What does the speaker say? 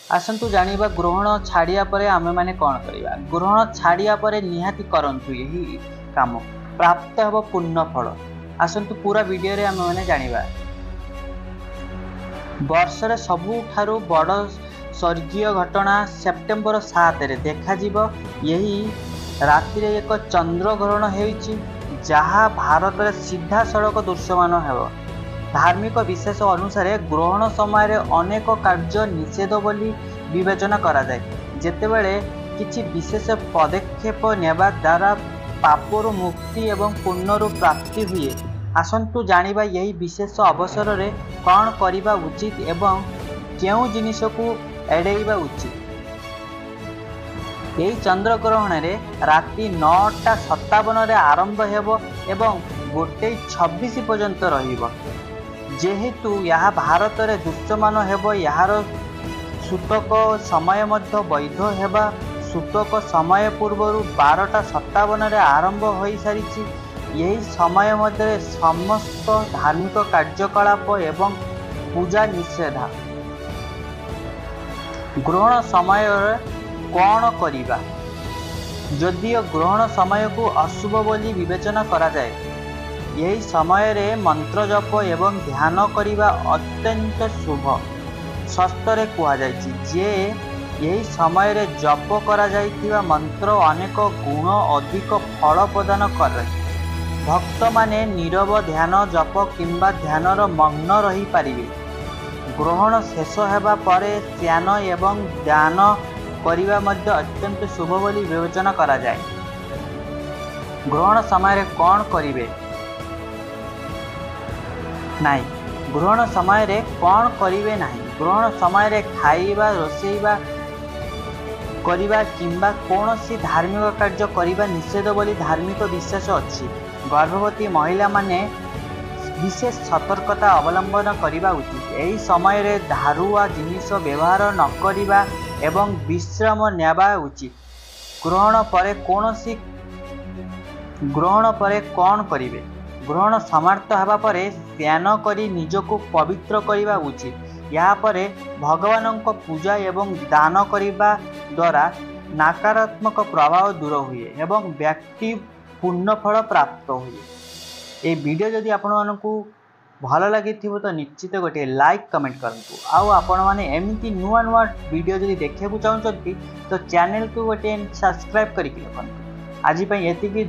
आसतु जानिबा ग्रहण छाड़िया परे आमे माने कौन करिबा। ग्रहण छाड़िया परे निहाती करंतु यही काम प्राप्त हेबो पुण्य फल। आसतु पूरा वीडियो रे आमे माने जानिबा। वर्षरे सबुठारु बड़ स्वर्गीय घटना सेप्टेम्बर 7 रे देखा जीवो। यही राति रे एक चंद्र ग्रहण हेउची जहा भारत रे सीधा सड़क दृश्यमान हेबो। धार्मिक विशेष अनुसार ग्रहण समय अनेक कार्य निषेध बोली विवेचना करा जाए। जेतेबेले किछि विशेष पदक्षेप नेबा द्वारा पापरु मुक्ति एवं पुण्यरु प्राप्ति हुए। आसंतु जानिबा यही विशेष अवसर रे कौन करिबा उचित एवं केउ जिनिस को एड़ेइबा उचित। यही चंद्र ग्रहण रे राति 9:57 रे आरंभ हेबो एवं 1:26 पर्यंत रहिबो। जेहेतु यह भारत रे दृश्यमान हेबो यार सूतक समय मध्य वैध हेबा। सूतक समय पूर्व 12:57 रे आरंभ हो सारी। यही समय मध्य समस्त धार्मिक कार्यकलाप एवं पूजा निषेधा। ग्रहण समय कौन करिबा। यदियो ग्रहण समय को अशुभ बोली विवेचना करा जाए। यही समय रे मंत्र जप एवं ध्यान करिबा अत्यंत शुभ शास्त्र रे कुहा जायछि जे यही समय रे जप करा जाइतिबा मंत्र अनेक गुण अधिक फल प्रदान करे। भक्त माने नीरव ध्यान जप किंबा ध्यानर मग्न रही पारिबे। ग्रहण शेष हेबा परे ध्यान एवं ध्यान करिबा मध्ये अत्यंत शुभ बोली विवेचना करा जाए। ग्रहण समय रे कौन करिवे नहीं। ग्रहण समय रे कौन करिवे नहीं। ग्रहण समय रे खाइबा रोसेइबा करिबा किंबा कौनसी धार्मिक कार्य करिबा निषेध बोली धार्मिक विश्वास अछि। गर्भवती महिला माने विशेष सतर्कता अवलंबन करिबा उचित। एही समय रे धारुआ जिनिस व्यवहार न करिबा एवं विश्राम नेबा उचित। ग्रहण परे कौन करिवे। ग्रहण समाप्त हेबा परे ध्यान करी निजको पवित्र करिबा उचित। या परे भगवान को पूजा एवं दान करिबा द्वारा नकारात्मक प्रभाव दूर हुए एवं व्यक्ति पुण्य फल प्राप्त हुए। ए वीडियो जदि आपण मानकु भल लगी तो निश्चित गोटे लाइक कमेंट करंतु। आउ आपण माने एमिति नुआ नुआ वीडियो जदि देखिया चाहते तो चैनल को गोटे सब्सक्राइब करके रखंतु। आज एतिकी।